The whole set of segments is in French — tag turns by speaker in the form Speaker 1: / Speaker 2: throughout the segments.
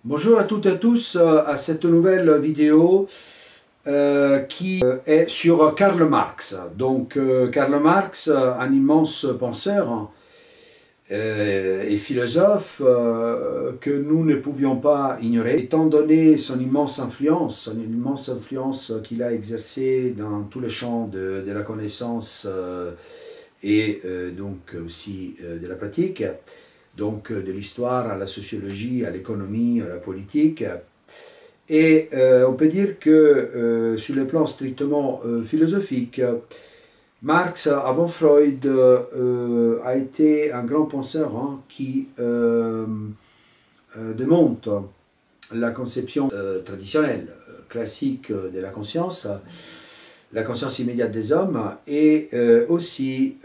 Speaker 1: Bonjour à toutes et à tous à cette nouvelle vidéo qui est sur Karl Marx. Donc Karl Marx, un immense penseur et philosophe que nous ne pouvions pas ignorer, étant donné son immense influence qu'il a exercée dans tous les champs de la connaissance et donc aussi de la pratique. Donc de l'histoire à la sociologie, à l'économie, à la politique. Et on peut dire que sur le plan strictement philosophique, Marx, avant Freud, a été un grand penseur qui démontre la conception traditionnelle, classique de la conscience immédiate des hommes, et aussi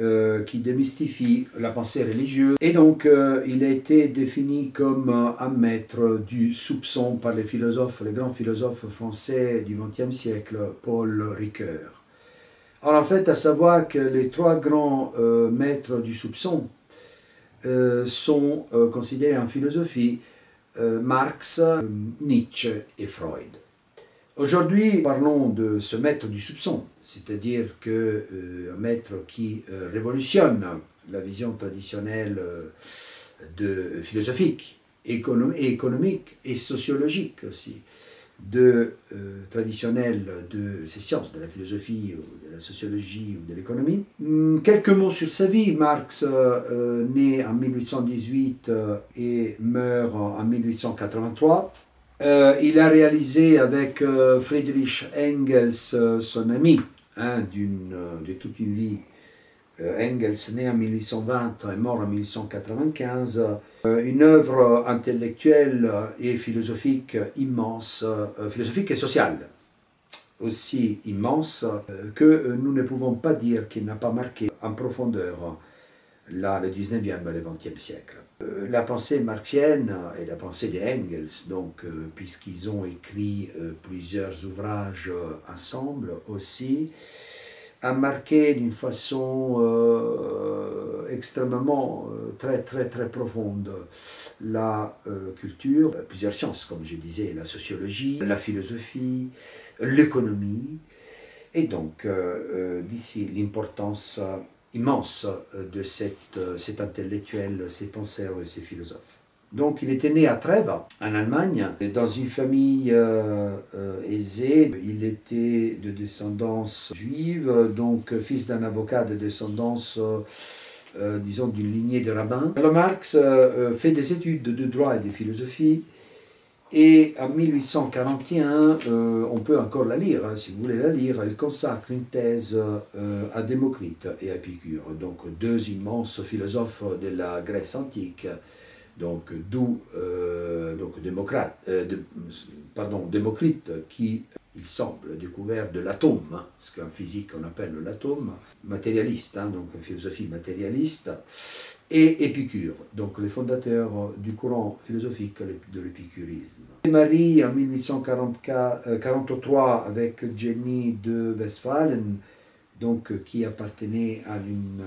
Speaker 1: qui démystifie la pensée religieuse. Et donc il a été défini comme un maître du soupçon par les grands philosophes français du XXe siècle, Paul Ricoeur. Alors en fait, à savoir que les trois grands maîtres du soupçon sont considérés en philosophie Marx, Nietzsche et Freud. Aujourd'hui, parlons de ce maître du soupçon, c'est-à-dire un maître qui révolutionne la vision traditionnelle philosophique, économique et sociologique aussi, traditionnelle de ces sciences, de la philosophie, ou de la sociologie ou de l'économie. Quelques mots sur sa vie. Marx, né en 1818 et meurt en 1883. Il a réalisé avec Friedrich Engels, son ami, de toute une vie. Engels, né en 1820 et mort en 1895, une œuvre intellectuelle et philosophique immense, philosophique et sociale aussi immense, que nous ne pouvons pas dire qu'il n'a pas marqué en profondeur le 19e et le 20e siècle. La pensée marxienne et la pensée de Engels, donc, puisqu'ils ont écrit plusieurs ouvrages ensemble aussi, a marqué d'une façon extrêmement très profonde la culture, plusieurs sciences, comme je disais, la sociologie, la philosophie, l'économie, et donc d'ici l'importance immense de cet intellectuel, ces penseurs et ces philosophes. Donc il était né à Trèves, en Allemagne, dans une famille aisée. Il était de descendance juive, donc fils d'un avocat de descendance, disons, d'une lignée de rabbins. Karl Marx fait des études de droit et de philosophie, et en 1841, on peut encore la lire, si vous voulez la lire, il consacre une thèse à Démocrite et à Épicure, donc deux immenses philosophes de la Grèce antique, donc d'où Démocrite, qui, il semble, découvert de l'atome, ce qu'en physique on appelle l'atome, matérialiste, donc philosophie matérialiste, et Épicure, donc les fondateurs du courant philosophique de l'épicurisme. Il se marie en 1843 avec Jenny de Westphalen, donc qui appartenait à une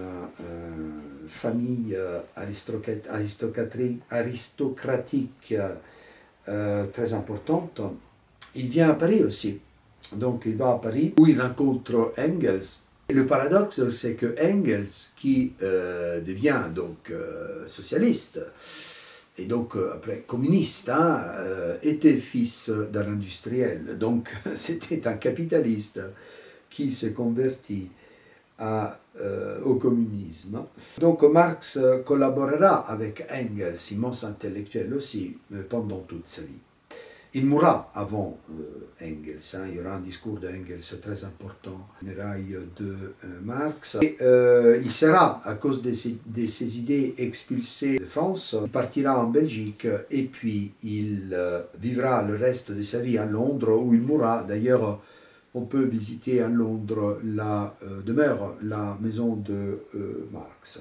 Speaker 1: famille aristocratique très importante. Il vient à Paris aussi, donc il va à Paris où il rencontre Engels. Et le paradoxe, c'est que Engels, qui devient donc socialiste, et donc après communiste, était fils d'un industriel, donc c'était un capitaliste qui se convertit au communisme. Donc Marx collaborera avec Engels, immense intellectuel aussi, pendant toute sa vie. Il mourra avant Engels, il y aura un discours d'Engels très important, funérailles de Marx. Et il sera, à cause de ses idées, expulsé de France. Il partira en Belgique et puis il vivra le reste de sa vie à Londres, où il mourra. D'ailleurs, on peut visiter à Londres la demeure, la maison de Marx,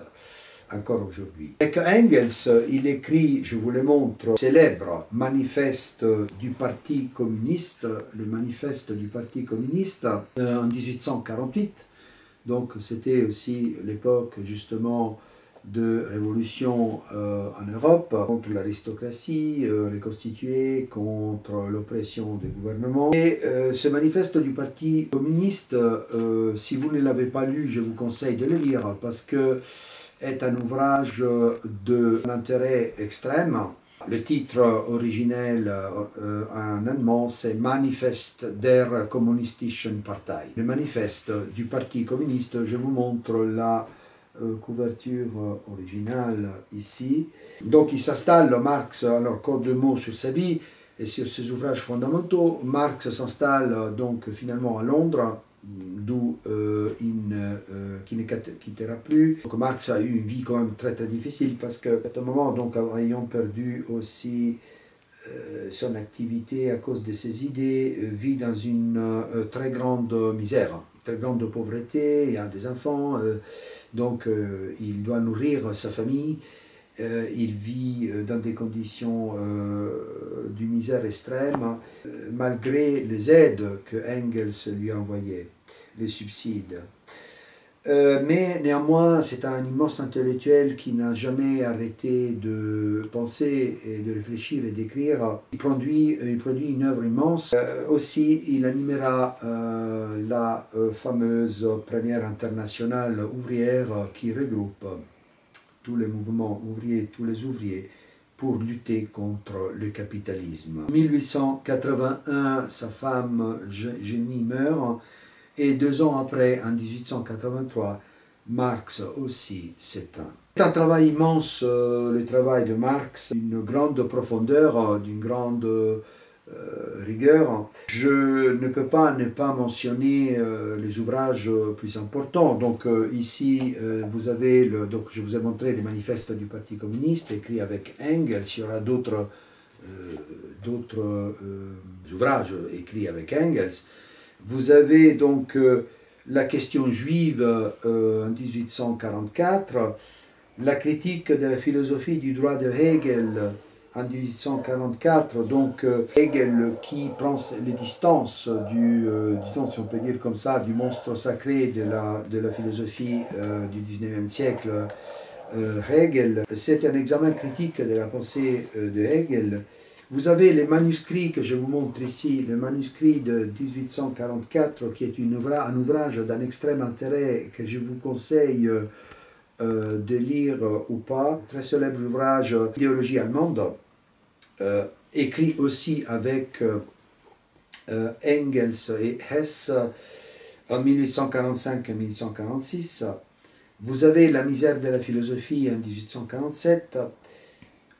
Speaker 1: encore aujourd'hui. Avec Engels, il écrit, je vous le montre, célèbre manifeste du Parti communiste, le manifeste du Parti communiste en 1848. Donc c'était aussi l'époque justement de révolution en Europe, contre l'aristocratie reconstituée, contre l'oppression des gouvernements. Et ce manifeste du Parti communiste, si vous ne l'avez pas lu, je vous conseille de le lire, parce que est un ouvrage d'un intérêt extrême. Le titre originel en allemand, c'est Manifest der Kommunistischen Partei. Le manifeste du Parti communiste, je vous montre la couverture originale ici. Donc il s'installe, Marx, alors encore deux mots sur sa vie et sur ses ouvrages fondamentaux. Marx s'installe donc finalement à Londres, d'où qui ne quittera plus. Donc Marx a eu une vie quand même très très difficile parce qu'à un moment, donc ayant perdu aussi son activité à cause de ses idées, vit dans une très grande misère, très grande pauvreté, il a des enfants, donc il doit nourrir sa famille. Il vit dans des conditions d'une misère extrême, malgré les aides que Engels lui a envoyées, les subsides. Mais néanmoins, c'est un immense intellectuel qui n'a jamais arrêté de penser et de réfléchir et d'écrire. Il produit une œuvre immense. Aussi, il animera la fameuse première internationale ouvrière qui regroupe tous les mouvements ouvriers, tous les ouvriers, pour lutter contre le capitalisme. En 1881, sa femme Jenny meurt, et 2 ans après, en 1883, Marx aussi s'éteint. C'est un travail immense, le travail de Marx, d'une grande profondeur, d'une grande rigueur. Je ne peux pas ne pas mentionner les ouvrages plus importants. Donc ici, vous avez, donc je vous ai montré les manifestes du Parti communiste, écrits avec Engels. Il y aura d'autres ouvrages écrits avec Engels. Vous avez donc la question juive en 1844, la critique de la philosophie du droit de Hegel en 1844, donc Hegel qui prend les distances disons, si on peut dire comme ça, du monstre sacré de la philosophie du 19e siècle, Hegel. C'est un examen critique de la pensée de Hegel. Vous avez les manuscrits que je vous montre ici, le manuscrit de 1844, qui est un ouvrage d'un extrême intérêt que je vous conseille de lire ou pas. Très célèbre ouvrage d'idéologie allemande, écrit aussi avec Engels et Hess en 1845 et 1846. Vous avez La misère de la philosophie en 1847.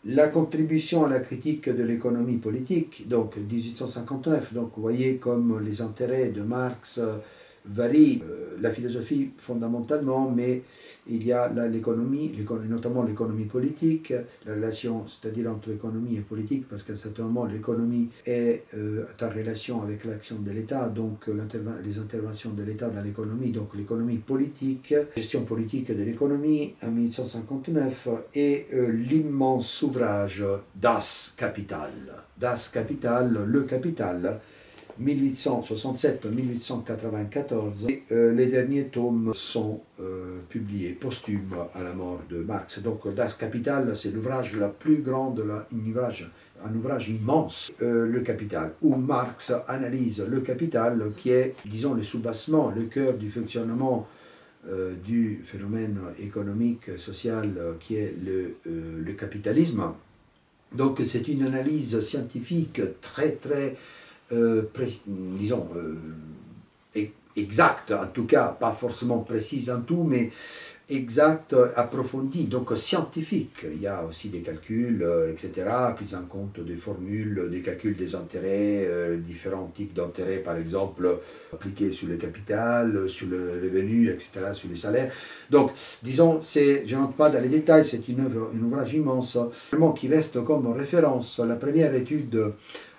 Speaker 1: La contribution à la critique de l'économie politique, donc 1859, donc vous voyez comme les intérêts de Marx varient, la philosophie fondamentalement, mais il y a l'économie, notamment l'économie politique, la relation, c'est-à-dire entre économie et politique, parce qu'à un certain moment l'économie est en relation avec l'action de l'État, donc les interventions de l'État dans l'économie, donc l'économie politique, gestion politique de l'économie en 1859, et l'immense ouvrage Das Kapital, le Capital, 1867-1894, et les derniers tomes sont publiés posthumes à la mort de Marx. Donc Das Kapital, c'est l'ouvrage la plus grande, un ouvrage immense, le Capital, où Marx analyse le capital qui est, disons, le soubassement, le cœur du fonctionnement du phénomène économique, social qui est le capitalisme. Donc c'est une analyse scientifique très très disons, exacte, en tout cas, pas forcément précise en tout, mais exacte, approfondie, donc scientifique. Il y a aussi des calculs, etc., prise en compte des formules, des calculs des intérêts, différents types d'intérêts, par exemple, appliqués sur le capital, sur le revenu, etc., sur les salaires. Donc, disons, je n'entre pas dans les détails, c'est un ouvrage immense, vraiment qui reste comme référence. La première étude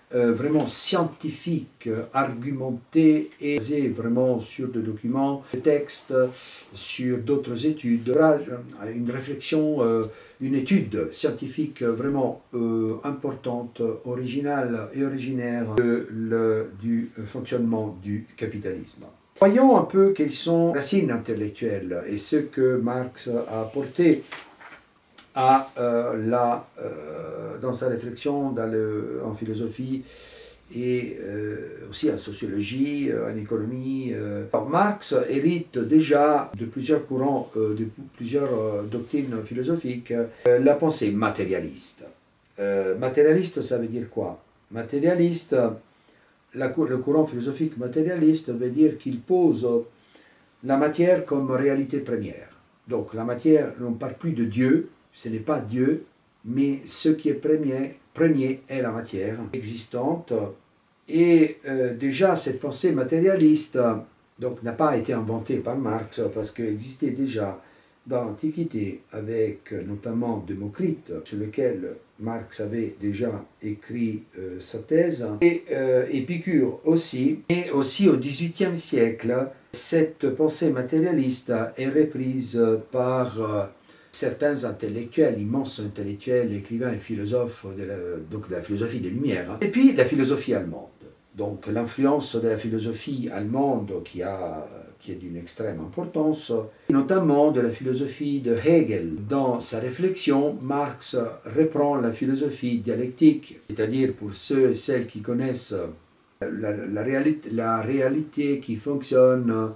Speaker 1: vraiment scientifique, argumenté et basé vraiment sur des documents, des textes, sur d'autres études, une réflexion, une étude scientifique vraiment importante, originale et originaire du fonctionnement du capitalisme. Voyons un peu quelles sont les racines intellectuelles et ce que Marx a apporté dans sa réflexion en philosophie et aussi en sociologie, en économie. Marx hérite déjà de plusieurs courants, de plusieurs doctrines philosophiques. La pensée matérialiste. Matérialiste, ça veut dire quoi? Matérialiste, le courant philosophique matérialiste veut dire qu'il pose la matière comme réalité première. Donc la matière, on ne parle plus de Dieu, ce n'est pas Dieu, mais ce qui est premier est la matière existante. Et déjà, cette pensée matérialiste donc, n'a pas été inventée par Marx parce qu'elle existait déjà dans l'Antiquité avec notamment Démocrite, sur lequel Marx avait déjà écrit sa thèse, et Épicure aussi. Et aussi au XVIIIe siècle, cette pensée matérialiste est reprise par certains intellectuels, immenses intellectuels, écrivains et philosophes donc de la philosophie des Lumières. Et puis la philosophie allemande. Donc l'influence de la philosophie allemande qui est d'une extrême importance, notamment de la philosophie de Hegel. Dans sa réflexion, Marx reprend la philosophie dialectique, c'est-à-dire pour ceux et celles qui connaissent la réalité qui fonctionne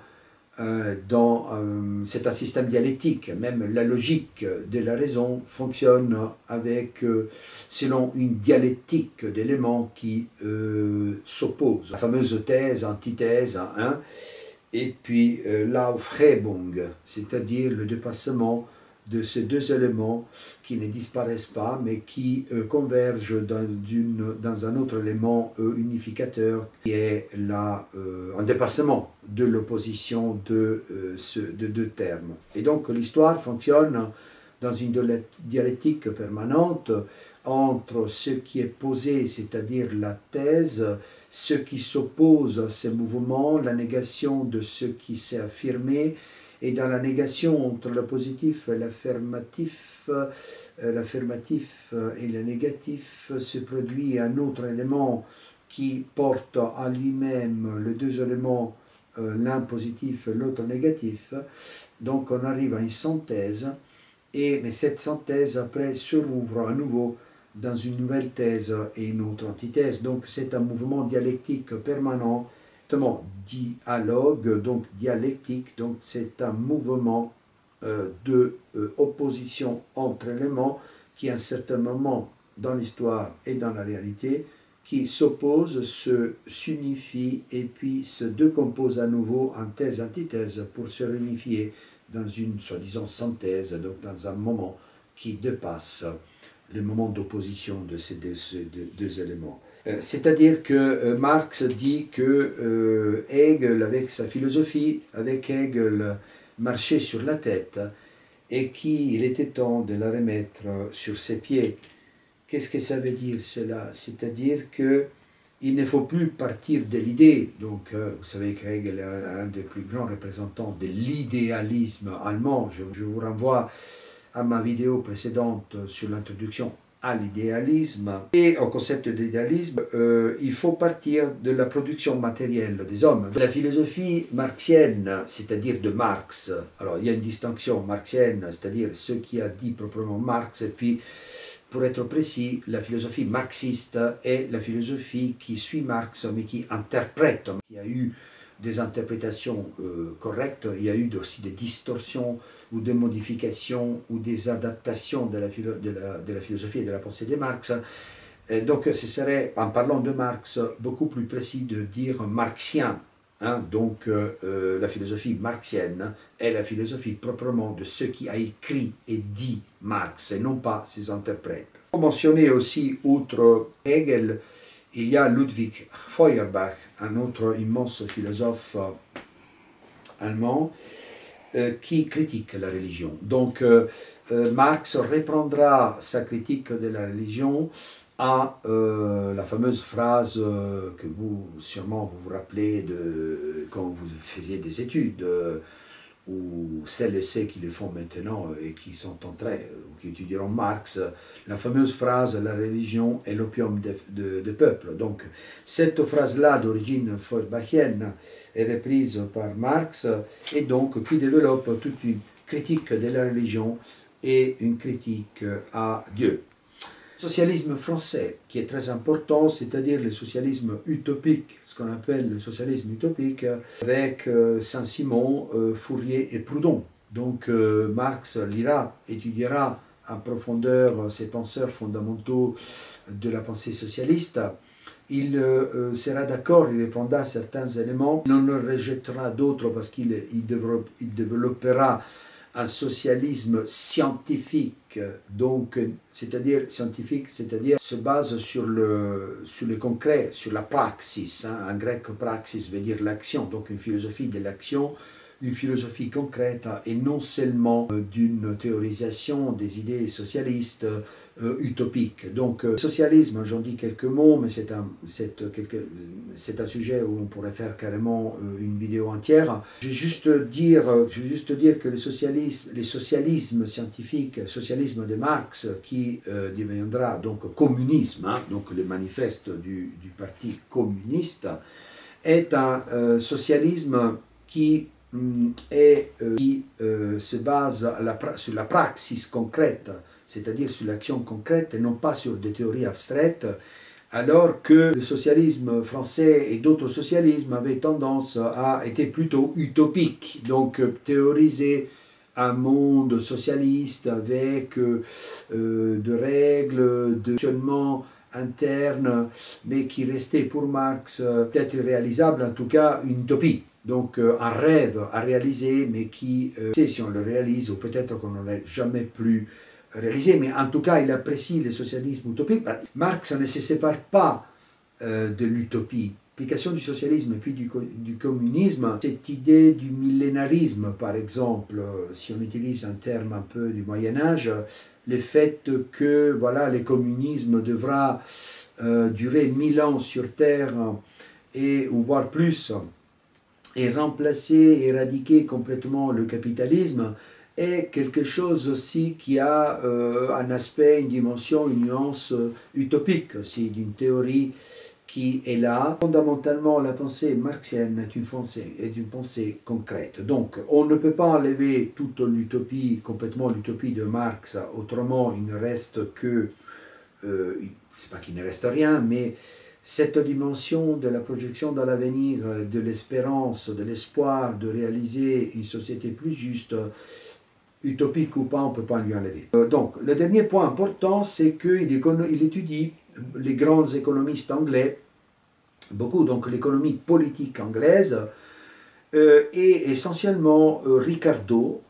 Speaker 1: c'est un système dialectique, même la logique de la raison fonctionne selon une dialectique d'éléments qui s'opposent. La fameuse thèse, antithèse, hein, et puis l'Aufhebung, c'est-à-dire le dépassement de ces deux éléments qui ne disparaissent pas, mais qui convergent dans un autre élément unificateur, qui est un dépassement de l'opposition de deux termes. Et donc l'histoire fonctionne dans une dialectique permanente entre ce qui est posé, c'est-à-dire la thèse, ce qui s'oppose à ces mouvements, la négation de ce qui s'est affirmé, et dans la négation entre le positif et l'affirmatif et le négatif se produit un autre élément qui porte à lui-même les deux éléments, l'un positif et l'autre négatif. Donc on arrive à une synthèse, mais cette synthèse après se rouvre à nouveau dans une nouvelle thèse et une autre antithèse. Donc c'est un mouvement dialectique permanent, dialogue, donc dialectique, donc c'est un mouvement de opposition entre éléments qui à un certain moment dans l'histoire et dans la réalité qui s'opposent, s'unifient et puis se décomposent à nouveau en thèse-antithèse pour se réunifier dans une soi-disant synthèse, donc dans un moment qui dépasse le moment d'opposition de ces deux éléments. C'est-à-dire que Marx dit que Hegel, avec sa philosophie, avec Hegel, marchait sur la tête et qu'il était temps de la remettre sur ses pieds. Qu'est-ce que ça veut dire cela? C'est-à-dire qu'il ne faut plus partir de l'idée. Donc, vous savez que Hegel est un des plus grands représentants de l'idéalisme allemand. Je vous renvoie à ma vidéo précédente sur l'introduction à l'idéalisme et au concept d'idéalisme. Il faut partir de la production matérielle des hommes. De la philosophie marxienne, c'est-à-dire de Marx. Alors il y a une distinction marxienne, c'est-à-dire ce qui a dit proprement Marx, et puis pour être précis, la philosophie marxiste est la philosophie qui suit Marx mais qui interprète. Il y a eu des interprétations correctes, il y a eu aussi des distorsions ou des modifications ou des adaptations de la philosophie et de la pensée de Marx. Et donc ce serait, en parlant de Marx, beaucoup plus précis de dire marxien. Hein, donc la philosophie marxienne est la philosophie proprement de ce qui a écrit et dit Marx, et non pas ses interprètes. Pour mentionner aussi, outre Hegel, il y a Ludwig Feuerbach, un autre immense philosophe allemand, qui critique la religion. Donc Marx reprendra sa critique de la religion à la fameuse phrase que sûrement vous rappelez quand vous faisiez des études, ou celles et ceux qui le font maintenant et qui sont en train, ou qui étudieront Marx, la fameuse phrase « la religion est l'opium des peuples ». Donc cette phrase-là d'origine feuerbachienne est reprise par Marx et donc qui développe toute une critique de la religion et une critique à Dieu. Socialisme français, qui est très important, c'est-à-dire le socialisme utopique, ce qu'on appelle le socialisme utopique, avec Saint-Simon, Fourier et Proudhon. Donc Marx lira, étudiera en profondeur ces penseurs fondamentaux de la pensée socialiste. Il sera d'accord, il répondra à certains éléments, il en rejettera d'autres parce qu'il développera un socialisme scientifique, donc c'est-à-dire scientifique, c'est-à-dire se base sur le concret, sur la praxis. En grec, praxis veut dire l'action, donc une philosophie de l'action, une philosophie concrète et non seulement d'une théorisation des idées socialistes utopiques. Donc socialisme, j'en dis quelques mots, mais c'est un sujet où on pourrait faire carrément une vidéo entière. Je vais juste dire que les socialismes scientifiques, socialisme de Marx, qui deviendra donc communisme, donc le manifeste du parti communiste, est un socialisme qui se base sur la praxis concrète, c'est-à-dire sur l'action concrète et non pas sur des théories abstraites, alors que le socialisme français et d'autres socialismes avaient tendance à être plutôt utopiques, donc théoriser un monde socialiste avec de règles, de fonctionnement interne, mais qui restait pour Marx peut-être irréalisable, en tout cas une utopie. Donc un rêve à réaliser, mais qui, si on le réalise, ou peut-être qu'on n'aurait jamais plus réalisé, mais en tout cas il apprécie le socialisme utopique. Marx ne se sépare pas de l'utopie. L'application du socialisme et puis du communisme, cette idée du millénarisme par exemple, si on utilise un terme un peu du Moyen-Âge, le fait que voilà, le communisme devra durer 1000 ans sur Terre, ou voire plus, et remplacer, éradiquer complètement le capitalisme, est quelque chose aussi qui a un aspect, une dimension, une nuance utopique aussi, d'une théorie qui est là. Fondamentalement, la pensée marxienne est une pensée concrète. Donc, on ne peut pas enlever toute l'utopie, complètement l'utopie de Marx, autrement il ne reste que, c'est pas qu'il ne reste rien, mais cette dimension de la projection dans l'avenir, de l'espérance, de l'espoir de réaliser une société plus juste, utopique ou pas, on ne peut pas lui enlever. Donc, le dernier point important, c'est qu'il étudie les grands économistes anglais, beaucoup, donc l'économie politique anglaise, et essentiellement Ricardo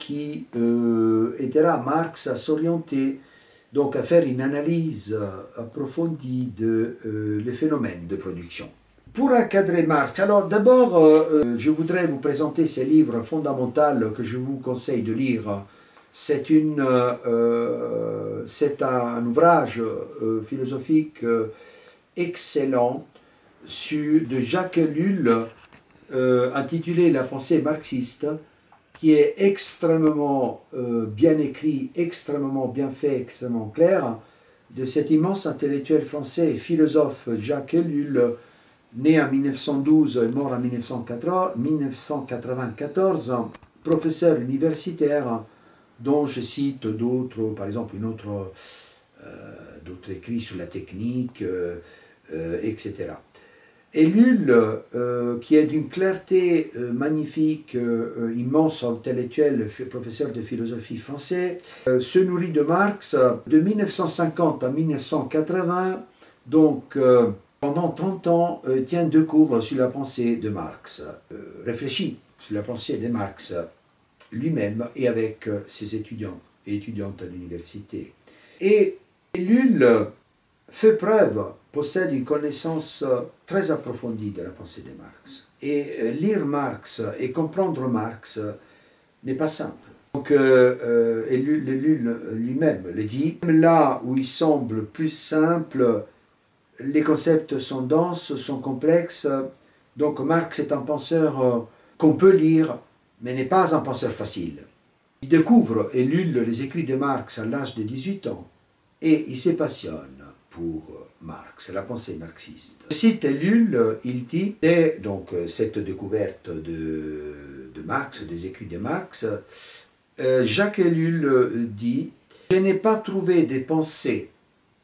Speaker 1: qui aidera Marx à s'orienter, donc à faire une analyse approfondie des phénomènes de production. Pour encadrer Marx, alors d'abord, je voudrais vous présenter ces livres fondamentaux que je vous conseille de lire. C'est un ouvrage philosophique excellent de Jacques Ellul, intitulé La pensée marxiste, qui est extrêmement bien écrit, extrêmement bien fait, extrêmement clair, de cet immense intellectuel français et philosophe Jacques Ellul, né en 1912 et mort en 1994, professeur universitaire, dont je cite d'autres, par exemple d'autres écrits sur la technique, etc. Ellul, qui est d'une clarté magnifique, immense intellectuel, professeur de philosophie français, se nourrit de Marx de 1950 à 1980, donc pendant 30 ans, tient 2 cours sur la pensée de Marx, réfléchit sur la pensée de Marx lui-même et avec ses étudiants et étudiantes à l'université. Et Ellul fait preuve, possède une connaissance très approfondie de la pensée de Marx. Et lire Marx et comprendre Marx n'est pas simple. Donc Ellul lui-même le dit, là où il semble plus simple, les concepts sont denses, sont complexes. Donc Marx est un penseur qu'on peut lire, mais n'est pas un penseur facile. Il découvre Ellul les écrits de Marx à l'âge de 18 ans et il se passionne pour Marx, la pensée marxiste. Je cite Ellul, il dit, dès donc cette découverte de Marx, des écrits de Marx, Jacques Ellul dit « Je n'ai pas trouvé des pensées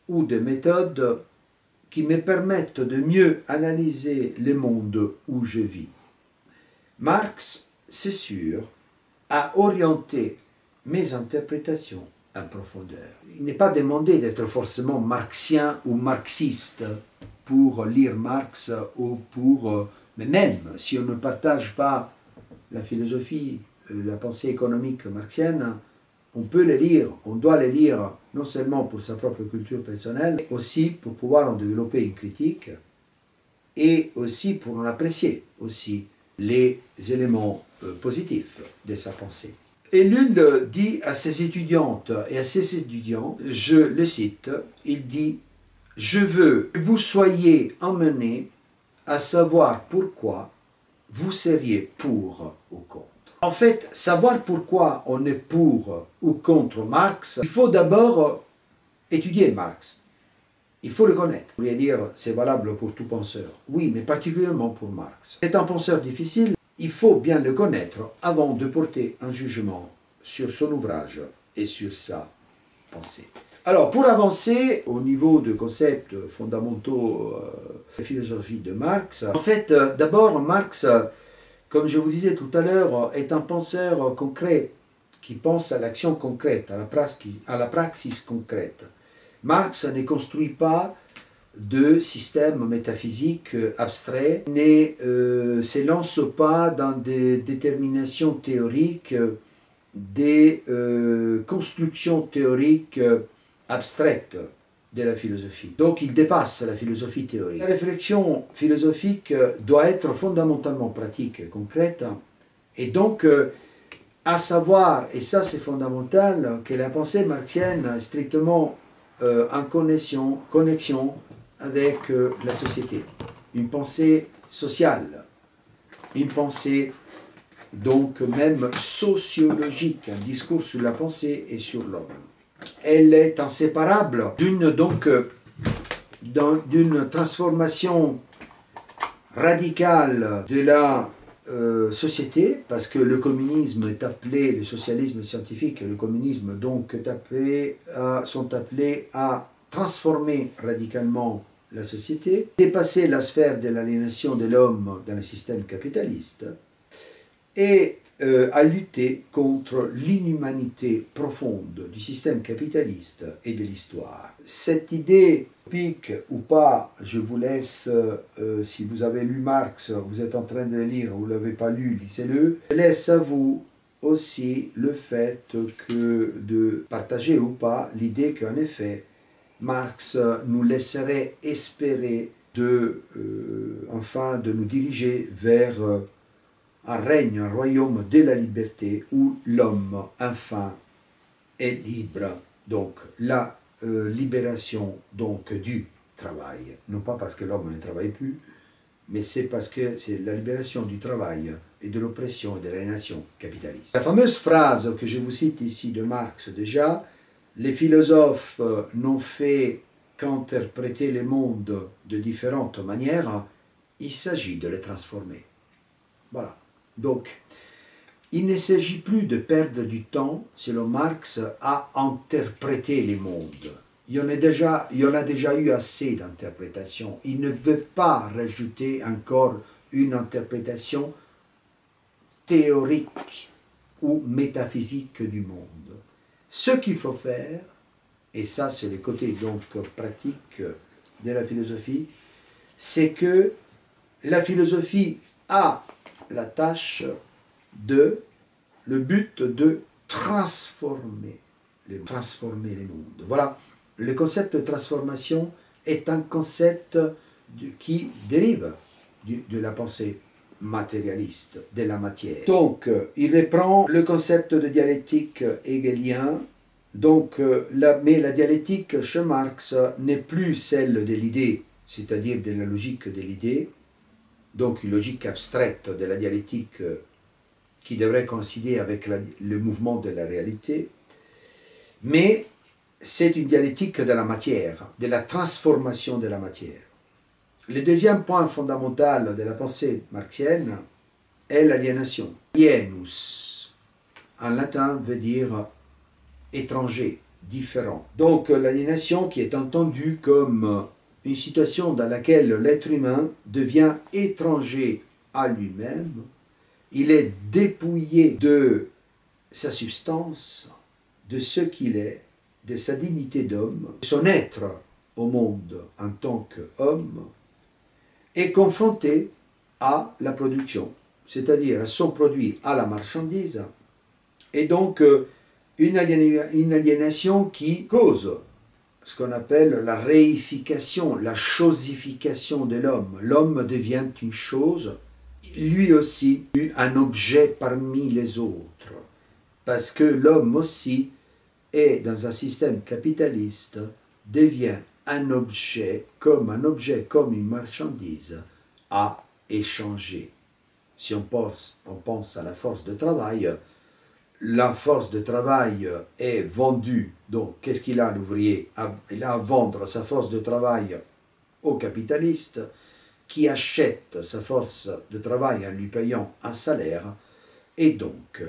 Speaker 1: ou des méthodes qui me permettent de mieux analyser le monde où je vis. » Marx, c'est sûr, a orienté mes interprétations en profondeur. Il n'est pas demandé d'être forcément marxien ou marxiste pour lire Marx ou pour... Mais même si on ne partage pas la philosophie, la pensée économique marxienne, on peut les lire, on doit les lire non seulement pour sa propre culture personnelle, mais aussi pour pouvoir en développer une critique et aussi pour en apprécier aussi les éléments positifs de sa pensée. Ellul dit à ses étudiantes et à ses étudiants, je le cite, il dit « Je veux que vous soyez emmenés à savoir pourquoi vous seriez pour ou contre. » En fait, savoir pourquoi on est pour ou contre Marx, il faut d'abord étudier Marx. Il faut le connaître. Vous pourriez dire, c'est valable pour tout penseur. Oui, mais particulièrement pour Marx. C'est un penseur difficile, il faut bien le connaître avant de porter un jugement sur son ouvrage et sur sa pensée. Alors, pour avancer au niveau de concepts fondamentaux de la philosophie de Marx, en fait, d'abord, Marx, comme je vous disais tout à l'heure, est un penseur concret qui pense à l'action concrète, à la praxis concrète. Marx ne construit pas de système métaphysique abstrait, ne se lance pas dans des déterminations théoriques, des constructions théoriques abstraites de la philosophie. Donc il dépasse la philosophie théorique. La réflexion philosophique doit être fondamentalement pratique et concrète, et donc à savoir, et ça c'est fondamental, que la pensée marxienne est strictement en connexion avec la société. Une pensée sociale, une pensée donc même sociologique, un discours sur la pensée et sur l'homme. Elle est inséparable d'une transformation radicale de la société, parce que le communisme est appelé, le socialisme scientifique et le communisme donc sont appelés à transformer radicalement la société, dépasser la sphère de l'aliénation de l'homme dans le système capitaliste et à lutter contre l'inhumanité profonde du système capitaliste et de l'histoire. Cette idée, pique ou pas, je vous laisse, si vous avez lu Marx, vous êtes en train de le lire, vous ne l'avez pas lu, lisez-le. Je laisse à vous aussi le fait que de partager ou pas l'idée qu'en effet, Marx nous laisserait espérer enfin de nous diriger vers un règne, un royaume de la liberté où l'homme, enfin, est libre. Donc, la libération donc, du travail. Non pas parce que l'homme ne travaille plus, mais c'est parce que c'est la libération du travail et de l'oppression et de l'aliénation capitaliste. La fameuse phrase que je vous cite ici de Marx déjà, les philosophes n'ont fait qu'interpréter le monde de différentes manières, il s'agit de les transformer. Voilà. Donc, il ne s'agit plus de perdre du temps, selon Marx, à interpréter les mondes. Il y en a déjà eu assez d'interprétations. Il ne veut pas rajouter encore une interprétation théorique ou métaphysique du monde. Ce qu'il faut faire, et ça c'est le côté donc pratique de la philosophie, c'est que la philosophie a la tâche le but de transformer les mondes. Voilà, le concept de transformation est un concept qui dérive de la pensée matérialiste, de la matière. Donc, il reprend le concept de dialectique hegelien, donc, mais la dialectique chez Marx n'est plus celle de l'idée, c'est-à-dire de la logique de l'idée, donc une logique abstraite de la dialectique qui devrait coïncider avec le mouvement de la réalité, mais c'est une dialectique de la matière, de la transformation de la matière. Le deuxième point fondamental de la pensée marxienne est l'aliénation. Alienus. en latin veut dire étranger, différent. Donc l'aliénation qui est entendue comme une situation dans laquelle l'être humain devient étranger à lui-même, il est dépouillé de sa substance, de ce qu'il est, de sa dignité d'homme, son être au monde en tant qu'homme, est confronté à la production, c'est-à-dire à son produit, à la marchandise, et donc une aliénation qui cause ce qu'on appelle la réification, la chosification de l'homme. L'homme devient une chose, lui aussi un objet parmi les autres, parce que l'homme aussi est dans un système capitaliste, devient un objet, comme une marchandise à échanger. Si on pense à la force de travail, la force de travail est vendue. Donc, qu'est-ce qu'il a l'ouvrier? Il a à vendre sa force de travail au capitaliste, qui achète sa force de travail en lui payant un salaire, et donc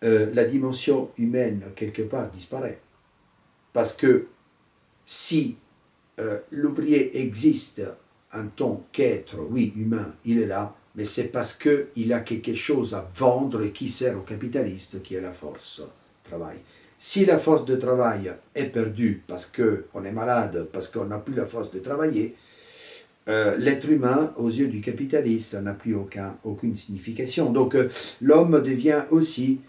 Speaker 1: la dimension humaine, quelque part, disparaît. Parce que si l'ouvrier existe en tant qu'être, oui, humain, il est là, mais c'est parce qu'il a quelque chose à vendre et qui sert au capitaliste, qui est la force de travail. Si la force de travail est perdue parce qu'on est malade, parce qu'on n'a plus la force de travailler, l'être humain, aux yeux du capitaliste, n'a plus aucune signification. Donc l'homme devient aussi,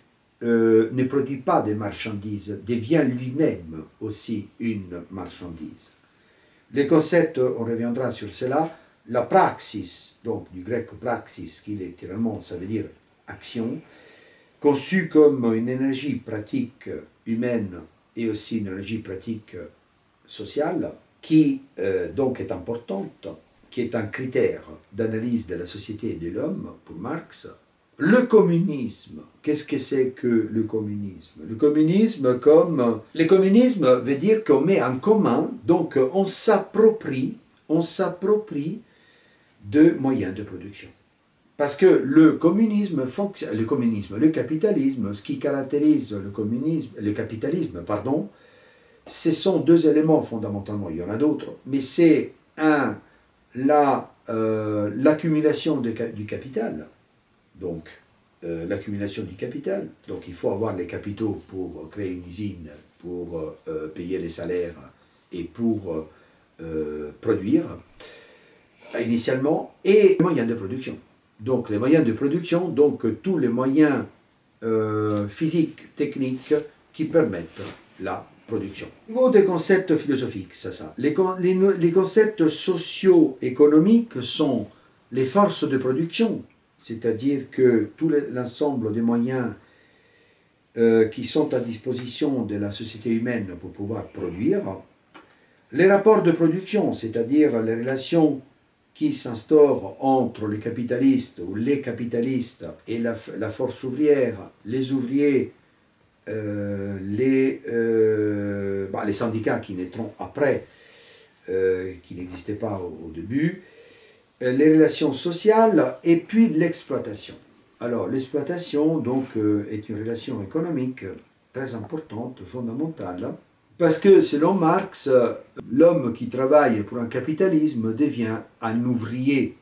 Speaker 1: ne produit pas des marchandises, devient lui-même aussi une marchandise. Les concepts, on reviendra sur cela. La praxis, donc du grec praxis, qui littéralement ça veut dire action, conçue comme une énergie pratique humaine et aussi une énergie pratique sociale, qui donc est importante, qui est un critère d'analyse de la société et de l'homme pour Marx. Le communisme, qu'est-ce que c'est que le communisme? Le communisme veut dire qu'on met en commun, donc on s'approprie de moyens de production. Parce que le capitalisme, ce qui caractérise le capitalisme, ce sont deux éléments fondamentalement, il y en a d'autres, mais c'est l'accumulation du capital. Donc, l'accumulation du capital. Donc, il faut avoir les capitaux pour créer une usine, pour payer les salaires et pour produire initialement, et les moyens de production. Donc, les moyens de production, donc tous les moyens physiques, techniques qui permettent la production. Au niveau des concepts philosophiques, c'est ça. Les concepts socio-économiques sont les forces de production, c'est-à-dire que tout l'ensemble des moyens qui sont à disposition de la société humaine pour pouvoir produire, les rapports de production, c'est-à-dire les relations qui s'instaurent entre les capitalistes ou les capitalistes et la force ouvrière, les ouvriers, les syndicats qui naîtront après, qui n'existaient pas au début, les relations sociales et puis l'exploitation. Alors l'exploitation donc est une relation économique très importante, fondamentale, parce que selon Marx, l'homme qui travaille pour un capitalisme devient un ouvrier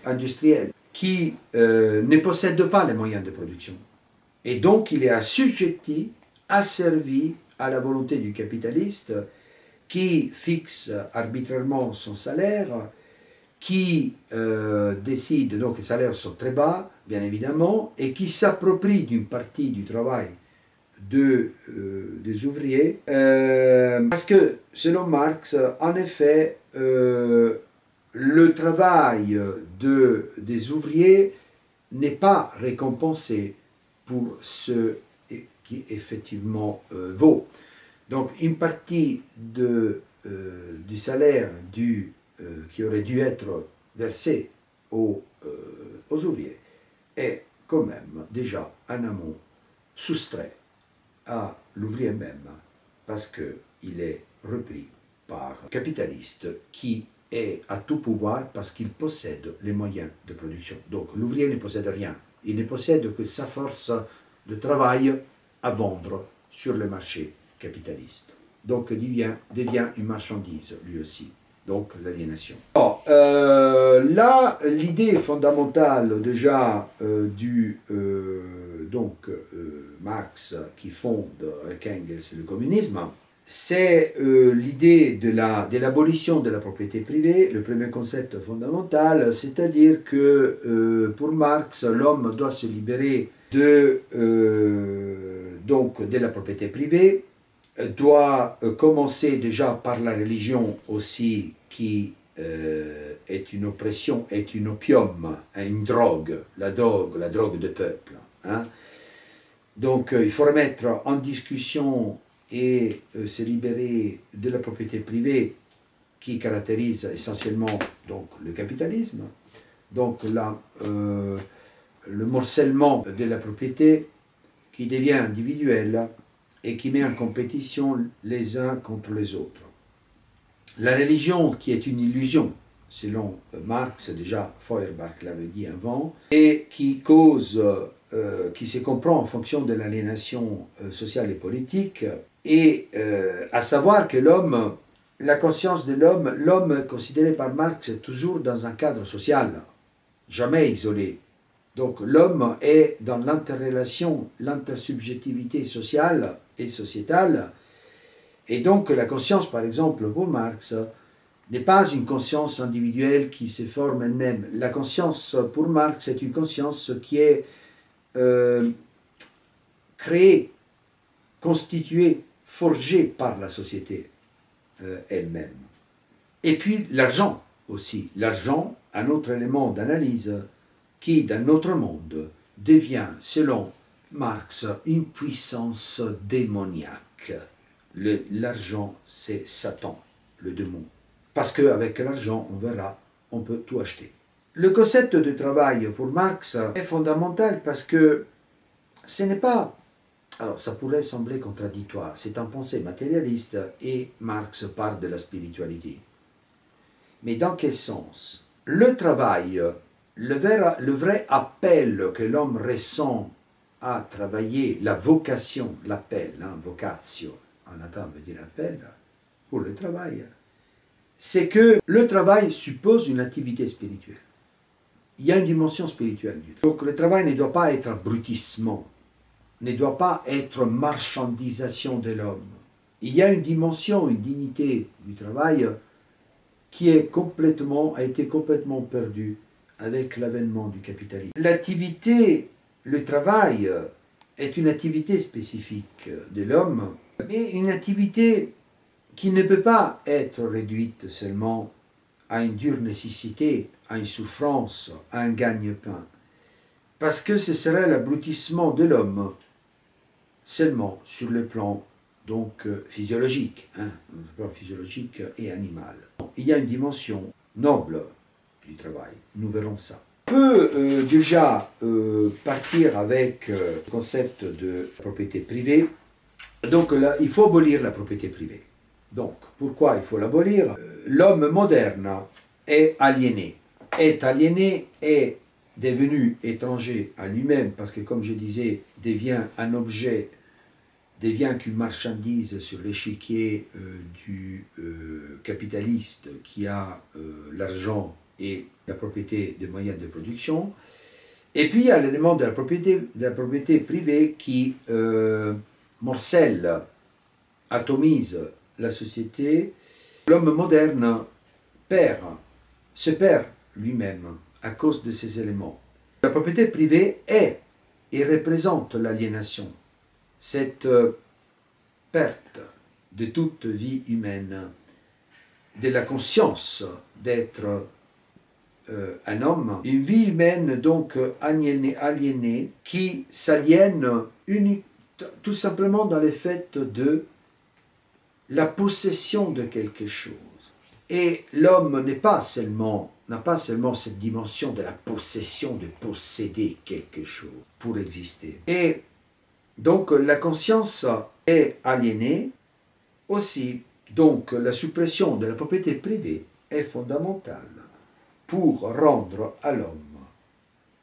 Speaker 1: industriel qui ne possède pas les moyens de production. Et donc il est assujetti, asservi à la volonté du capitaliste qui fixe arbitrairement son salaire, qui décide, donc les salaires sont très bas, bien évidemment, et qui s'approprie d'une partie du travail des ouvriers, parce que, selon Marx, en effet, le travail des ouvriers n'est pas récompensé pour ce qui effectivement vaut. Donc, une partie du salaire qui aurait dû être versé aux ouvriers est quand même déjà en amont soustrait à l'ouvrier même, parce qu'il est repris par un capitaliste qui est à tout pouvoir parce qu'il possède les moyens de production. Donc l'ouvrier ne possède rien, il ne possède que sa force de travail à vendre sur le marché capitaliste. Donc devient une marchandise lui aussi, donc l'aliénation. Là, l'idée fondamentale déjà Marx qui fonde avec Engels le communisme, c'est l'idée de l'abolition de la propriété privée, le premier concept fondamental, c'est-à-dire que pour Marx, l'homme doit se libérer de la propriété privée, doit commencer déjà par la religion aussi, qui est une oppression, est une opium, une drogue, la drogue de peuple. Hein. Donc il faut remettre en discussion et se libérer de la propriété privée qui caractérise essentiellement donc, le capitalisme, donc le morcellement de la propriété qui devient individuelle et qui met en compétition les uns contre les autres. La religion qui est une illusion, selon Marx, déjà Feuerbach l'avait dit avant, et qui qui se comprend en fonction de l'aliénation sociale et politique, et à savoir que l'homme, la conscience de l'homme considéré par Marx est toujours dans un cadre social, jamais isolé. Donc l'homme est dans l'interrelation, l'intersubjectivité sociale et sociétale, et donc la conscience, par exemple, pour Marx, n'est pas une conscience individuelle qui se forme elle-même. La conscience, pour Marx, c'est une conscience qui est créée, constituée, forgée par la société elle-même. Et puis l'argent aussi. L'argent, un autre élément d'analyse qui, dans notre monde, devient, selon Marx, une puissance démoniaque. L'argent, c'est Satan, le démon. Parce qu'avec l'argent, on verra, on peut tout acheter. Le concept de travail pour Marx est fondamental parce que ce n'est pas... Alors, ça pourrait sembler contradictoire. C'est un pensée matérialiste et Marx parle de la spiritualité. Mais dans quel sens? Le travail, le vrai appel que l'homme ressent à travailler, la vocation, l'appel, vocatio, en latin veut dire appel, pour le travail, c'est que le travail suppose une activité spirituelle. Il y a une dimension spirituelle du travail. Donc le travail ne doit pas être abrutissement, ne doit pas être marchandisation de l'homme. Il y a une dimension, une dignité du travail qui a été complètement perdue avec l'avènement du capitalisme. L'activité, le travail, est une activité spécifique de l'homme, mais une activité qui ne peut pas être réduite seulement à une dure nécessité, à une souffrance, à un gagne-pain, parce que ce serait l'abrutissement de l'homme seulement sur le plan donc physiologique, le plan physiologique et animal. Il y a une dimension noble du travail, nous verrons ça. On peut déjà partir avec le concept de propriété privée. Donc là, il faut abolir la propriété privée. Donc, pourquoi il faut l'abolir? L'homme moderne est aliéné, est devenu étranger à lui-même, parce que, comme je disais, devient un objet, devient qu'une marchandise sur l'échiquier du capitaliste qui a l'argent et la propriété des moyens de production. Et puis, il y a l'élément de la propriété privée qui morcelle, atomise la société. L'homme moderne se perd lui-même à cause de ces éléments. La propriété privée est et représente l'aliénation, cette perte de toute vie humaine, de la conscience d'être un homme, une vie humaine donc aliénée qui s'aliène tout simplement dans le fait de la possession de quelque chose. Et l'homme n'a pas seulement cette dimension de la possession, de posséder quelque chose pour exister. Et donc la conscience est aliénée aussi. Donc la suppression de la propriété privée est fondamentale pour rendre à l'homme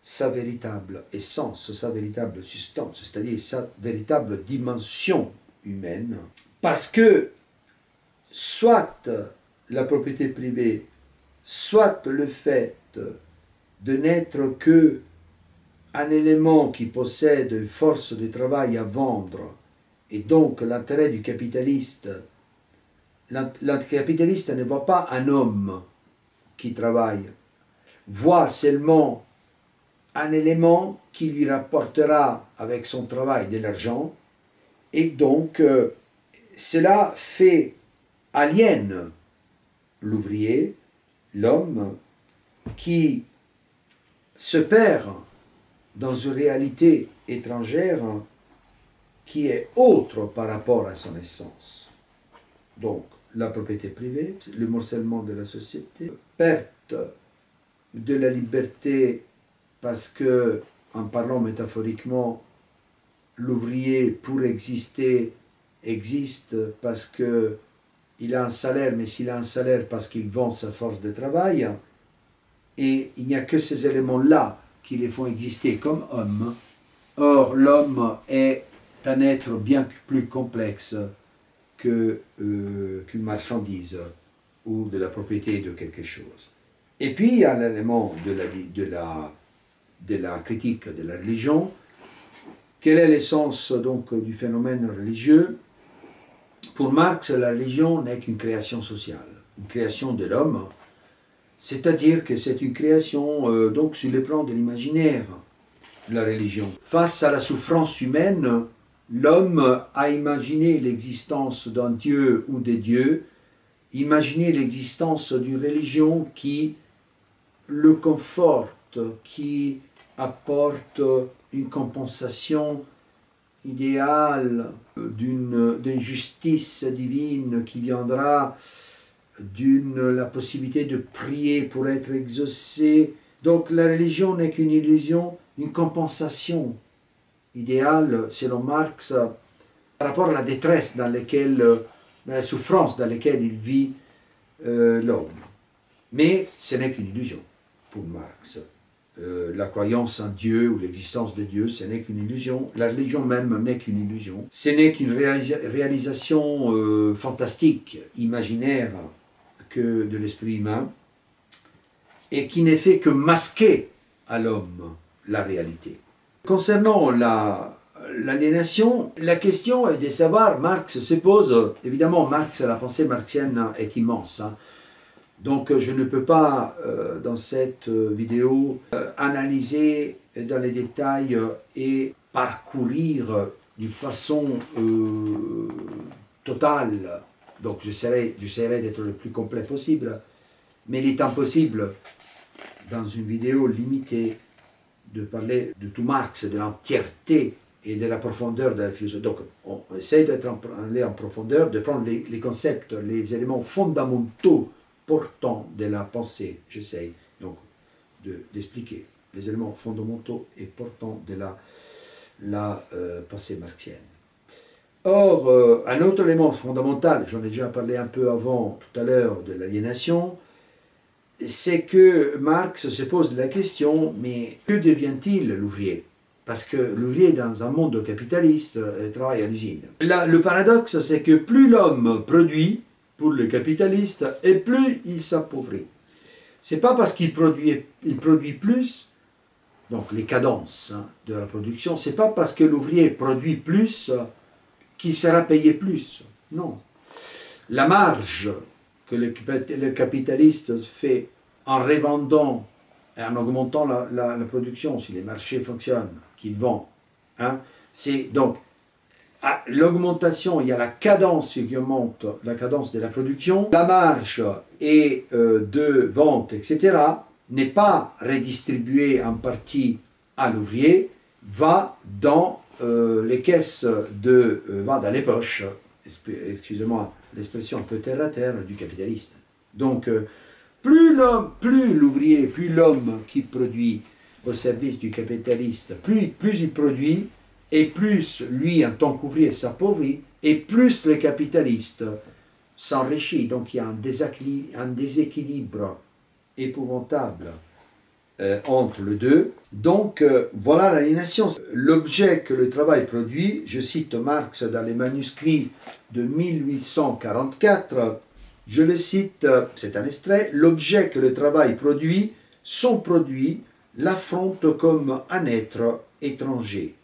Speaker 1: sa véritable essence, sa véritable substance, c'est-à-dire sa véritable dimension humaine, parce que soit la propriété privée, soit le fait de n'être que un élément qui possède une force de travail à vendre, et donc l'intérêt du capitaliste, le capitaliste ne voit pas un homme qui travaille, voit seulement un élément qui lui rapportera avec son travail de l'argent, et donc cela fait aliène l'ouvrier, l'homme, qui se perd dans une réalité étrangère qui est autre par rapport à son essence. Donc, la propriété privée, le morcellement de la société, perte de la liberté parce que, en parlant métaphoriquement, l'ouvrier, pour exister, existe parce qu'il a un salaire, mais s'il a un salaire parce qu'il vend sa force de travail, et il n'y a que ces éléments-là qui les font exister comme homme. Or, l'homme est un être bien plus complexe qu'une marchandise ou de la propriété de quelque chose. Et puis, il y a l'élément de la critique de la religion. Quelle est l'essence donc du phénomène religieux? Pour Marx, la religion n'est qu'une création sociale, une création de l'homme, c'est-à-dire que c'est une création donc sur le plan de l'imaginaire, la religion. Face à la souffrance humaine, l'homme a imaginé l'existence d'un Dieu ou des dieux, imaginé l'existence d'une religion qui le conforte, qui apporte une compensation idéale d'une justice divine qui viendra la possibilité de prier pour être exaucé. Donc la religion n'est qu'une illusion, une compensation idéale, selon Marx, par rapport à la détresse dans la souffrance dans laquelle il vit l'homme. Mais ce n'est qu'une illusion pour Marx. La croyance en Dieu ou l'existence de Dieu, ce n'est qu'une illusion. La religion même n'est qu'une illusion. Ce n'est qu'une réalisation fantastique, imaginaire que de l'esprit humain, et qui n'est fait que masquer à l'homme la réalité. Concernant l'aliénation, la question est de savoir, Marx se pose, évidemment Marx, la pensée marxienne est immense, hein. Donc je ne peux pas, dans cette vidéo, analyser dans les détails et parcourir d'une façon totale. Donc j'essaierai d'être le plus complet possible, mais il est impossible, dans une vidéo limitée, de parler de tout Marx, de l'entièreté et de la profondeur de la philosophie. Donc on essaie d'aller en profondeur, de prendre les concepts, les éléments fondamentaux portant de la pensée, j'essaye donc d'expliquer les éléments fondamentaux et portant de la pensée marxienne. Or, un autre élément fondamental, j'en ai déjà parlé un peu avant, tout à l'heure, de l'aliénation, c'est que Marx se pose la question, mais que devient-il l'ouvrier? Parce que l'ouvrier, dans un monde capitaliste, travaille à l'usine. Le paradoxe, c'est que plus l'homme produit, pour le capitaliste, et plus il s'appauvrit. C'est pas parce qu'il produit plus, donc les cadences de la production, c'est pas parce que l'ouvrier produit plus qu'il sera payé plus. Non. La marge que le capitaliste fait en revendant et en augmentant la production, si les marchés fonctionnent, qu'il vend, hein, c'est donc à l'augmentation, il y a la cadence qui augmente, la cadence de la production, la marge et de vente, etc., n'est pas redistribuée en partie à l'ouvrier, va dans les caisses, va dans les poches, excusez-moi l'expression un peu terre à terre, du capitaliste. Donc, plus l'ouvrier, plus l'homme qui produit au service du capitaliste, plus il produit, et plus lui, en tant qu'ouvrier, s'appauvrit, et plus le capitaliste s'enrichit. Donc il y a un déséquilibre épouvantable entre les deux. Donc, voilà l'aliénation. L'objet que le travail produit, je cite Marx dans les manuscrits de 1844, je le cite, c'est un extrait, l'objet que le travail produit, son produit, l'affronte comme un être étranger,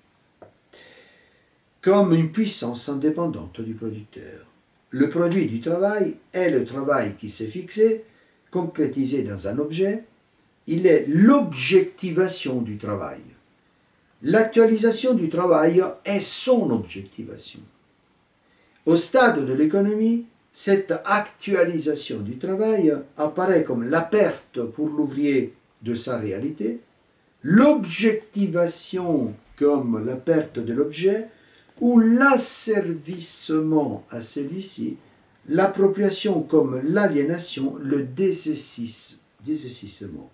Speaker 1: comme une puissance indépendante du producteur. Le produit du travail est le travail qui s'est fixé, concrétisé dans un objet. Il est l'objectivation du travail. L'actualisation du travail est son objectivation. Au stade de l'économie, cette actualisation du travail apparaît comme la perte pour l'ouvrier de sa réalité, l'objectivation comme la perte de l'objet, ou l'asservissement à celui-ci, l'appropriation comme l'aliénation, le dessaisissement.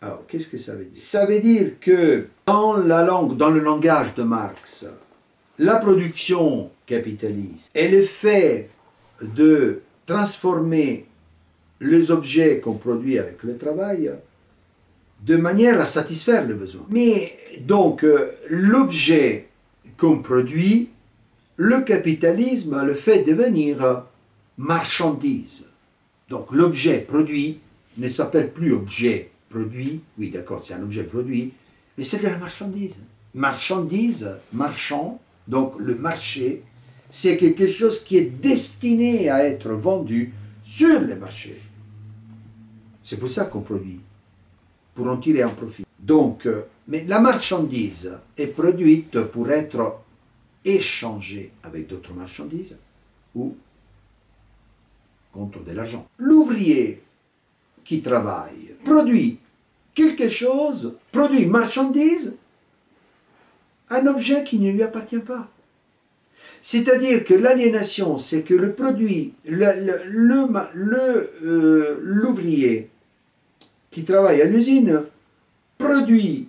Speaker 1: Alors, qu'est-ce que ça veut dire? Ça veut dire que dans la langue, dans le langage de Marx, la production capitaliste est le fait de transformer les objets qu'on produit avec le travail de manière à satisfaire le besoin. Mais donc, l'objet qu'on produit, le capitalisme le fait devenir marchandise. Donc l'objet produit ne s'appelle plus objet produit, oui d'accord c'est un objet produit, mais c'est de la marchandise. Marchandise, marchand, donc le marché, c'est quelque chose qui est destiné à être vendu sur le marché. C'est pour ça qu'on produit, pour en tirer un profit. Donc, mais la marchandise est produite pour être échangée avec d'autres marchandises ou contre de l'argent. L'ouvrier qui travaille produit quelque chose, produit une marchandise, un objet qui ne lui appartient pas. C'est-à-dire que l'aliénation, c'est que le produit, l'ouvrier qui travaille à l'usine produit,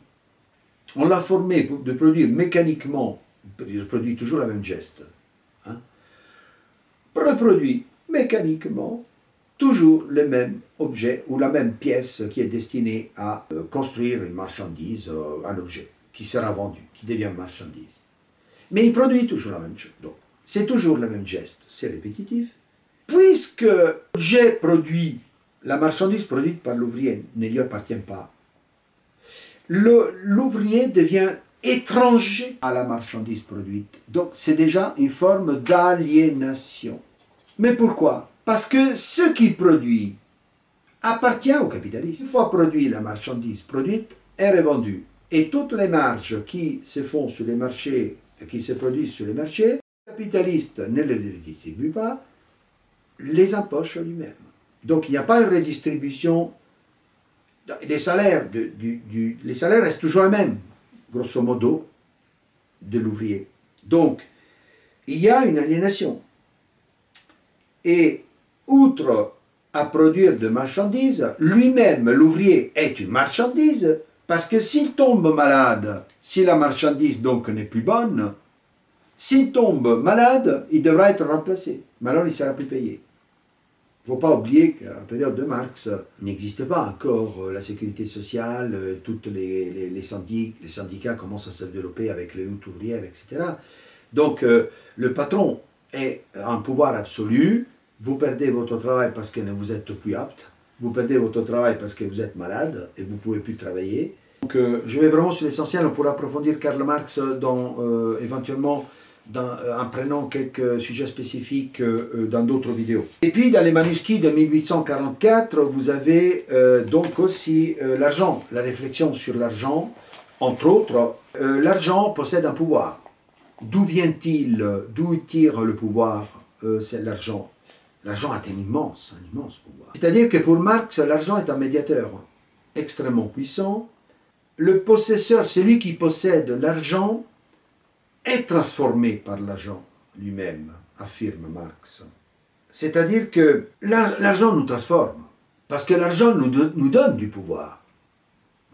Speaker 1: on l'a formé de produire mécaniquement, il produit toujours le même geste, hein, reproduit mécaniquement toujours le même objet ou la même pièce qui est destinée à construire une marchandise, un objet qui sera vendu, qui devient marchandise. Mais il produit toujours la même chose. Donc, c'est toujours le même geste, c'est répétitif. Puisque l'objet produit, la marchandise produite par l'ouvrier ne lui appartient pas, l'ouvrier devient étranger à la marchandise produite. Donc, c'est déjà une forme d'aliénation. Mais pourquoi? Parce que ce qu'il produit appartient au capitaliste. Une fois produit, la marchandise produite est revendue. Et toutes les marges qui se font sur les marchés, qui se produisent sur les marchés, le capitaliste ne les redistribue pas, les empoche lui-même. Donc il n'y a pas une redistribution. Les salaires, les salaires restent toujours les mêmes, grosso modo, de l'ouvrier. Donc, il y a une aliénation. Et outre à produire de marchandises, lui-même, l'ouvrier, est une marchandise, parce que s'il tombe malade, si la marchandise donc n'est plus bonne, s'il tombe malade, il devra être remplacé. Mais alors il ne sera plus payé. Il ne faut pas oublier qu'à la période de Marx, il n'existe pas encore la sécurité sociale, tous les syndicats commencent à se développer avec les luttes ouvrières, etc. Donc le patron est un pouvoir absolu, vous perdez votre travail parce que vous êtes plus apte, vous perdez votre travail parce que vous êtes malade et vous ne pouvez plus travailler. Donc je vais vraiment sur l'essentiel, on pourra approfondir Karl Marx éventuellement en prenant quelques sujets spécifiques dans d'autres vidéos. Et puis dans les manuscrits de 1844, vous avez donc aussi l'argent, la réflexion sur l'argent, entre autres. L'argent possède un pouvoir. D'où vient-il, d'où tire le pouvoir? C'est l'argent. L'argent a un immense pouvoir. C'est-à-dire que pour Marx, l'argent est un médiateur extrêmement puissant. Le possesseur, celui qui possède l'argent, est transformé par l'argent lui-même, affirme Marx. C'est-à-dire que l'argent nous transforme, parce que l'argent nous donne du pouvoir.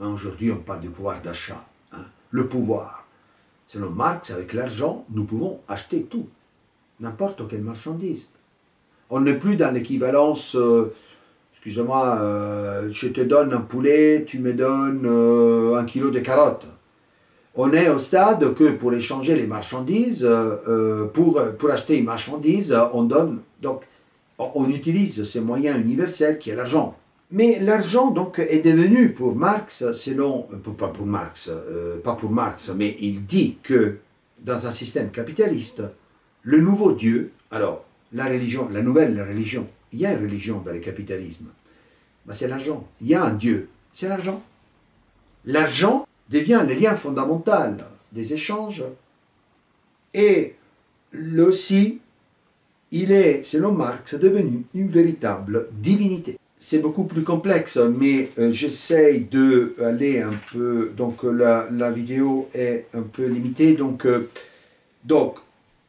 Speaker 1: Aujourd'hui, on parle du pouvoir d'achat. Hein, le pouvoir. Selon Marx, avec l'argent, nous pouvons acheter tout, n'importe quelle marchandise. On n'est plus dans l'équivalence, excusez-moi, je te donne un poulet, tu me donnes 1 kilo de carottes. On est au stade que pour échanger les marchandises, pour acheter une marchandise, on donne, donc on utilise ce moyen universel qui est l'argent. Mais l'argent donc est devenu pour Marx, selon, pas pour Marx, mais il dit que dans un système capitaliste, le nouveau Dieu, alors la religion, la nouvelle religion, il y a une religion dans le capitalisme, ben, c'est l'argent. Il y a un Dieu, c'est l'argent. L'argent devient le lien fondamental des échanges et aussi, il est, selon Marx, devenu une véritable divinité. C'est beaucoup plus complexe, mais j'essaye d'aller un peu, donc la vidéo est un peu limitée, donc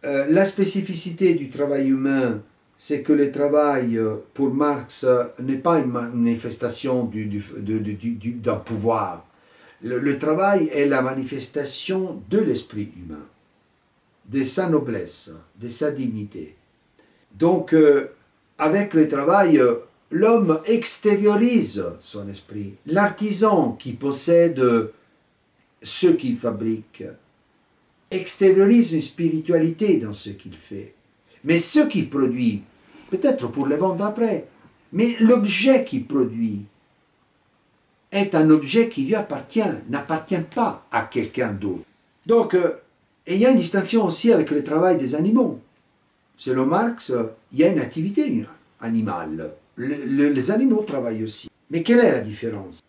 Speaker 1: la spécificité du travail humain, c'est que le travail, pour Marx, n'est pas une manifestation d'un pouvoir. Le travail est la manifestation de l'esprit humain, de sa noblesse, de sa dignité. Donc, avec le travail, l'homme extériorise son esprit. L'artisan qui possède ce qu'il fabrique extériorise une spiritualité dans ce qu'il fait. Mais ce qu'il produit, peut-être pour le vendre après, mais l'objet qu'il produit est un objet qui lui appartient, n'appartient pas à quelqu'un d'autre. Donc, il y a une distinction aussi avec le travail des animaux. Selon Marx, il y a une activité animale. Les animaux travaillent aussi. Mais quelle est la différence?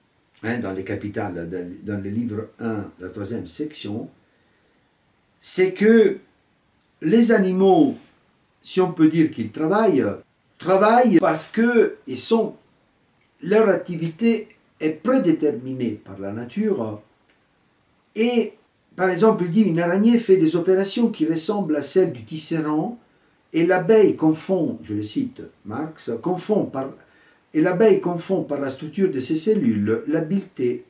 Speaker 1: Dans les Capitales, dans le livre 1, la 3e section, c'est que les animaux, si on peut dire qu'ils travaillent parce que leur activité est prédéterminée par la nature. Et, par exemple, il dit une araignée fait des opérations qui ressemblent à celles du tisserand, et l'abeille confond, je le cite, Marx, et l'abeille confond par la structure de ses cellules l'habileté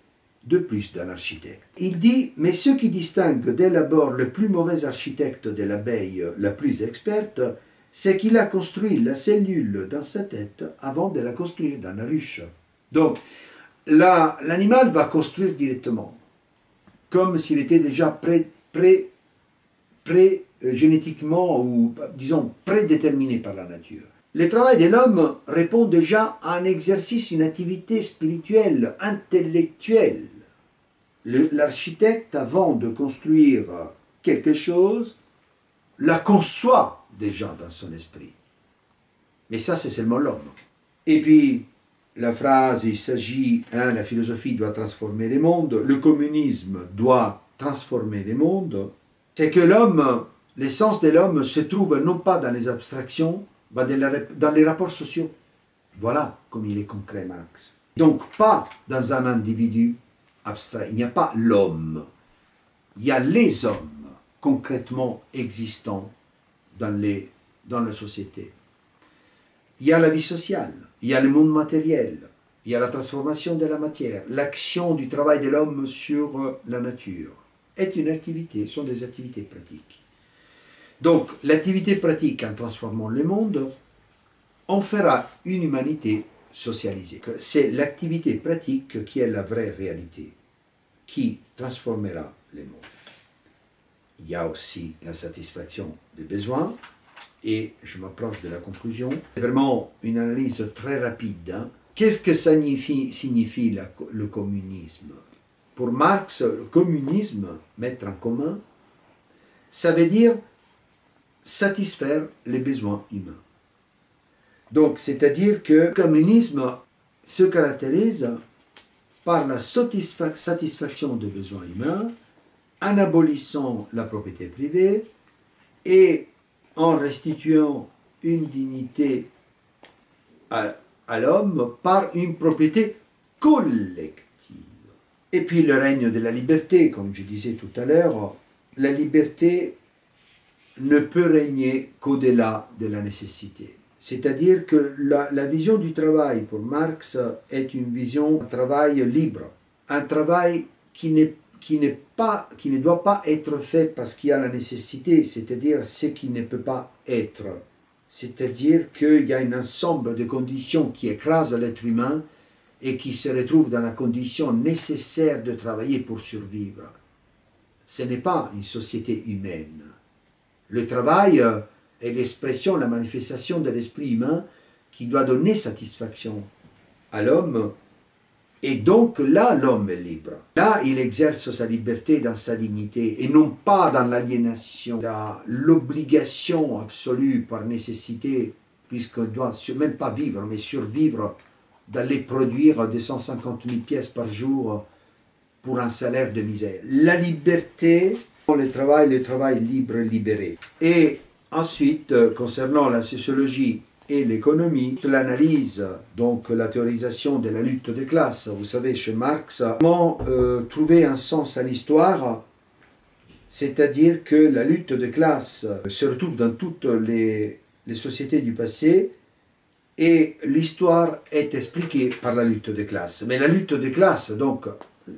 Speaker 1: de plus d'un architecte. Il dit, mais ce qui distingue dès l'abord le plus mauvais architecte de l'abeille la plus experte, c'est qu'il a construit la cellule dans sa tête avant de la construire dans la ruche. Donc, l'animal va construire directement, comme s'il était déjà génétiquement ou, disons, prédéterminé par la nature. Le travail de l'homme répond déjà à un exercice, une activité spirituelle, intellectuelle. L'architecte, avant de construire quelque chose, la conçoit déjà dans son esprit. Mais ça, c'est seulement l'homme. Et puis, la phrase, il s'agit, la philosophie doit transformer les mondes, le communisme doit transformer les mondes, c'est que l'homme, l'essence de l'homme se trouve non pas dans les abstractions, mais dans les rapports sociaux. Voilà comme il est concret, Marx. Donc, pas dans un individu abstrait. Il n'y a pas l'homme. Il y a les hommes concrètement existants dans la société. Il y a la vie sociale, il y a le monde matériel, il y a la transformation de la matière, l'action du travail de l'homme sur la nature est une activité, sont des activités pratiques. Donc, l'activité pratique en transformant le monde, on fera une humanité socialisée. C'est l'activité pratique qui est la vraie réalité, qui transformera le monde. Il y a aussi la satisfaction des besoins, et je m'approche de la conclusion. C'est vraiment une analyse très rapide. Qu'est-ce que signifie le communisme? Pour Marx, le communisme, mettre en commun, ça veut dire satisfaire les besoins humains. Donc, c'est-à-dire que le communisme se caractérise par la satisfaction des besoins humains, en abolissant la propriété privée et en restituant une dignité à l'homme par une propriété collective. Et puis le règne de la liberté, comme je disais tout à l'heure, la liberté ne peut régner qu'au-delà de la nécessité. C'est-à-dire que la vision du travail pour Marx est une vision d'un travail libre, un travail qui ne doit pas être fait parce qu'il y a la nécessité, c'est-à-dire ce qui ne peut pas être c'est-à-dire qu'il y a un ensemble de conditions qui écrasent l'être humain et qui se retrouve dans la condition nécessaire de travailler pour survivre. Ce n'est pas une société humaine. Le travail est l'expression, la manifestation de l'esprit humain qui doit donner satisfaction à l'homme. Et donc là, l'homme est libre. Là, il exerce sa liberté dans sa dignité et non pas dans l'aliénation, l'obligation absolue par nécessité, puisqu'on ne doit même pas vivre, mais survivre, d'aller produire 250 000 pièces par jour pour un salaire de misère. La liberté, le travail libre, libéré. Et ensuite, concernant la sociologie et l'économie, l'analyse, donc la théorisation de la lutte de classe, vous savez, chez Marx, comment trouver un sens à l'histoire, c'est-à-dire que la lutte de classe se retrouve dans toutes les sociétés du passé, et l'histoire est expliquée par la lutte de classe. Mais la lutte de classe, donc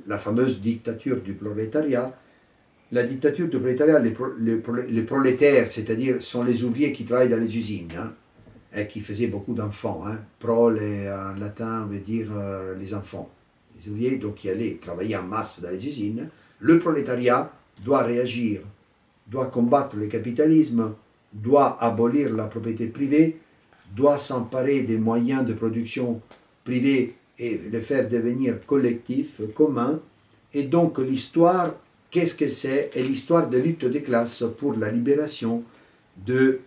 Speaker 1: la fameuse dictature du prolétariat, la dictature du prolétariat, les prolétaires, c'est-à-dire sont les ouvriers qui travaillent dans les usines, hein, et qui faisaient beaucoup d'enfants. Hein. Prole, en latin, veut dire les enfants. Les ouvriers donc, qui allaient travailler en masse dans les usines. Le prolétariat doit réagir, doit combattre le capitalisme, doit abolir la propriété privée, doit s'emparer des moyens de production privés et les faire devenir collectifs, communs. Et donc l'histoire, qu'est-ce que c'est? C'est l'histoire de lutte des classes pour la libération de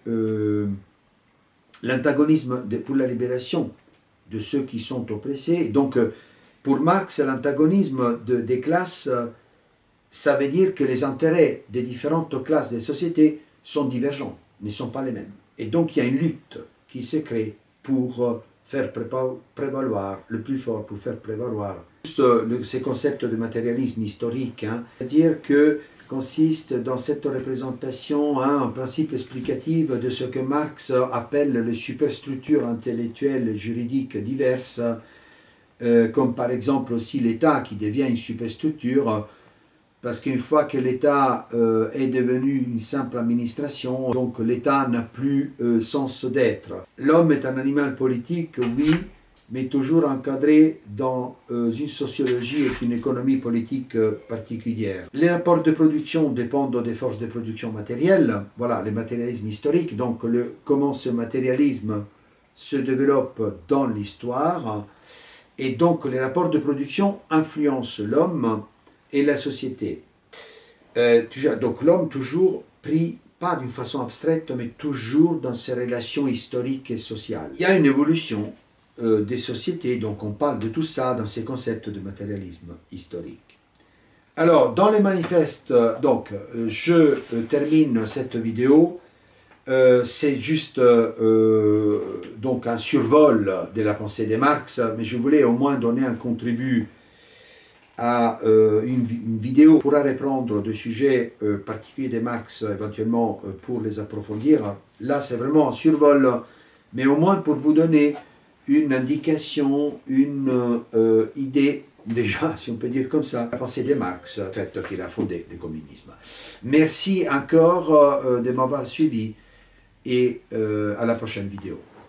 Speaker 1: l'antagonisme, pour la libération de ceux qui sont oppressés. Donc pour Marx, l'antagonisme des classes, ça veut dire que les intérêts des différentes classes des sociétés sont divergents, ne sont pas les mêmes. Et donc il y a une lutte qui se crée pour faire prévaloir le plus fort, pour faire prévaloir ces concepts de matérialisme historique, hein, c'est-à-dire que consiste dans cette représentation un principe explicatif de ce que Marx appelle les superstructures intellectuelles juridiques diverses, comme par exemple aussi l'État qui devient une superstructure, parce qu'une fois que l'État est devenu une simple administration, donc l'État n'a plus sens d'être. L'homme est un animal politique, oui, mais toujours encadré dans une sociologie et une économie politique particulière. Les rapports de production dépendent des forces de production matérielles, voilà, le matérialisme historique, donc comment ce matérialisme se développe dans l'histoire, et donc les rapports de production influencent l'homme et la société. Donc l'homme toujours pris, pas d'une façon abstraite, mais toujours dans ses relations historiques et sociales. Il y a une évolution des sociétés, donc on parle de tout ça dans ces concepts de matérialisme historique. Alors, dans les manifestes, donc, je termine cette vidéo, c'est juste donc un survol de la pensée de Marx, mais je voulais au moins donner un contribut à une vidéo pour reprendre des sujets particuliers de Marx, éventuellement pour les approfondir. Là, c'est vraiment un survol, mais au moins pour vous donner une indication, une idée, déjà, si on peut dire comme ça, la pensée de Marx, le fait qu'il a fondé le communisme. Merci encore de m'avoir suivi et à la prochaine vidéo.